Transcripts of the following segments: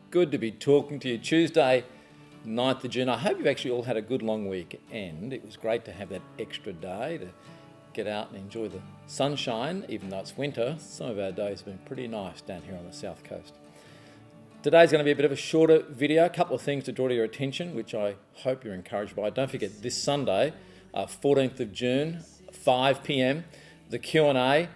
Good to be talking to you. Tuesday, 9th of June. I hope you've actually all had a good long weekend. It was great to have that extra day to get out and enjoy the sunshine, even though it's winter. Some of our days have been pretty nice down here on the south coast. Today's going to be a bit of a shorter video, a couple of things to draw to your attention, which I hope you're encouraged by. Don't forget this Sunday, 14th of June, 5 p.m, the Q&A.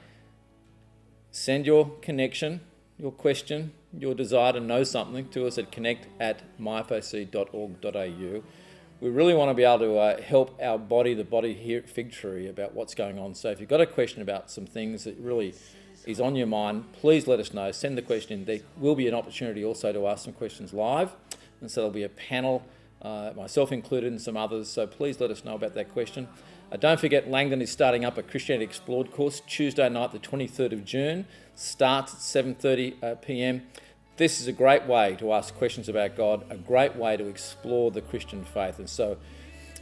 Send your connection, your question, your desire to know something to us at connect@myfoc.org.au. We really want to be able to help our body, the body here at Fig Tree, about what's going on. So if you've got a question about some things that really is on your mind, please let us know. Send the question in. There will be an opportunity also to ask some questions live. And so there'll be a panel, myself included and some others. So please let us know about that question. Don't forget, Langdon is starting up a Christianity Explored course Tuesday night, the 23rd of June. Starts at 7:30 p.m. This is a great way to ask questions about God, a great way to explore the Christian faith. And so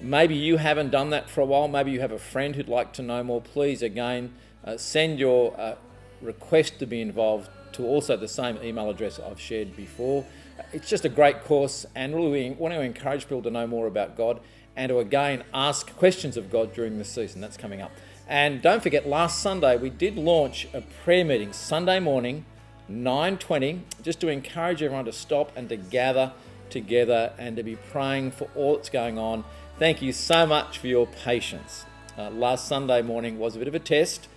maybe you haven't done that for a while. Maybe you have a friend who'd like to know more. Please, again, send your request to be involved to also the same email address I've shared before. It's just a great course, and really we want to encourage people to know more about God and to again ask questions of God during this season. That's coming up. And don't forget, last Sunday we did launch a prayer meeting, Sunday morning, 9:20, just to encourage everyone to stop and to gather together and to be praying for all that's going on. Thank you so much for your patience. Last Sunday morning was a bit of a test.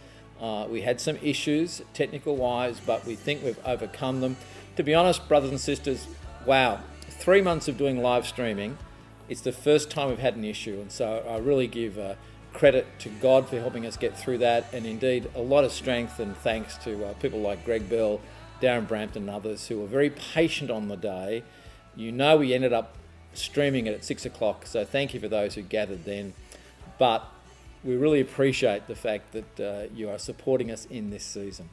We had some issues, technical wise, but we think we've overcome them. To be honest, brothers and sisters, wow, 3 months of doing live streaming, it's the first time we've had an issue. And so I really give credit to God for helping us get through that, and indeed a lot of strength and thanks to people like Greg Bell, Darren Brampton and others who were very patient on the day. You know, we ended up streaming it at 6 o'clock, so thank you for those who gathered then. But we really appreciate the fact that you are supporting us in this season.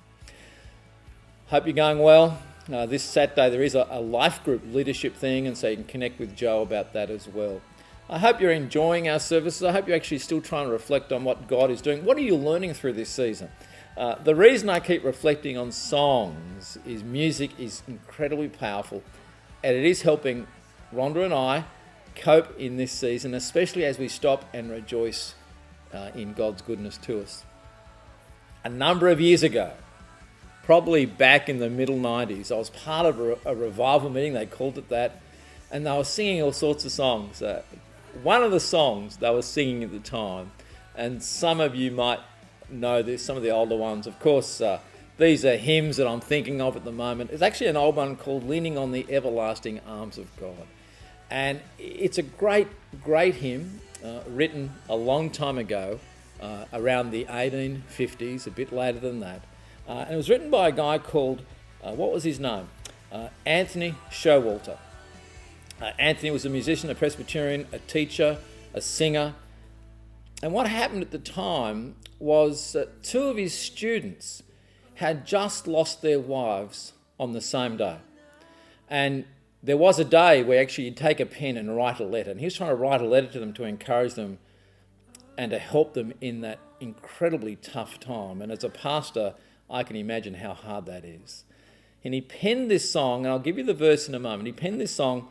Hope you're going well. This Saturday there is a life group leadership thing, and so you can connect with Joe about that as well. I hope you're enjoying our services. I hope you're actually still trying to reflect on what God is doing. What are you learning through this season? The reason I keep reflecting on songs is music is incredibly powerful, and it is helping Rhonda and I cope in this season, especially as we stop and rejoice in God's goodness to us. A number of years ago, probably back in the middle 90s, I was part of a revival meeting, they called it that, and they were singing all sorts of songs. One of the songs they were singing at the time, and some of you might know this, some of the older ones, of course, these are hymns that I'm thinking of at the moment. It's actually an old one called Leaning on the Everlasting Arms of God. And it's a great, great hymn, written a long time ago, around the 1850s, a bit later than that. And it was written by a guy called, what was his name? Anthony Showalter. Anthony was a musician, a Presbyterian, a teacher, a singer. And what happened at the time was that two of his students had just lost their wives on the same day. And there was a day where actually you'd take a pen and write a letter. And he was trying to write a letter to them to encourage them and to help them in that incredibly tough time. And as a pastor, I can imagine how hard that is. And he penned this song, and I'll give you the verse in a moment. He penned this song,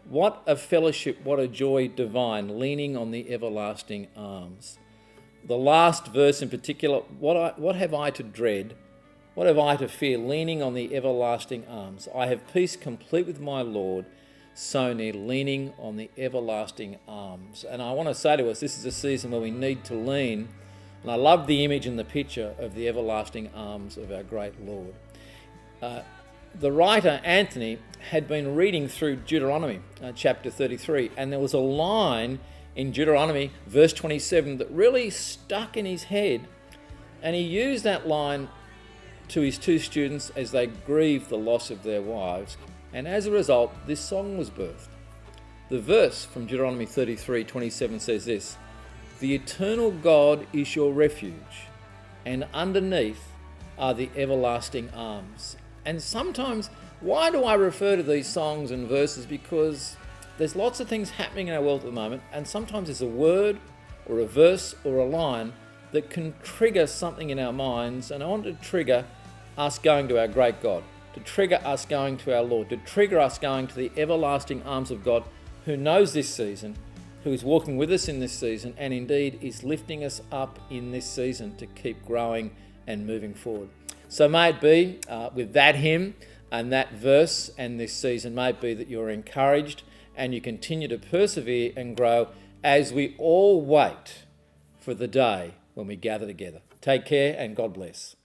"What a fellowship, what a joy divine, leaning on the everlasting arms." The last verse in particular, what have I to dread? What have I to fear? Leaning on the everlasting arms. I have peace complete with my Lord, so near, leaning on the everlasting arms. And I want to say to us, this is a season where we need to lean. And I love the image and the picture of the everlasting arms of our great Lord. The writer, Anthony, had been reading through Deuteronomy, chapter 33, and there was a line in Deuteronomy, verse 27, that really stuck in his head, and he used that line to his two students as they grieved the loss of their wives, and as a result, this song was birthed. The verse from Deuteronomy 33:27 says this, "The eternal God is your refuge, and underneath are the everlasting arms." And sometimes, why do I refer to these songs and verses? Because there's lots of things happening in our world at the moment, and sometimes there's a word or a verse or a line that can trigger something in our minds, and I want to trigger us going to our great God. to trigger us going to our Lord, to trigger us going to the everlasting arms of God, who knows this season, who is walking with us in this season, and indeed is lifting us up in this season to keep growing and moving forward. So may it be with that hymn and that verse and this season, may it be that you're encouraged and you continue to persevere and grow as we all wait for the day when we gather together. Take care and God bless.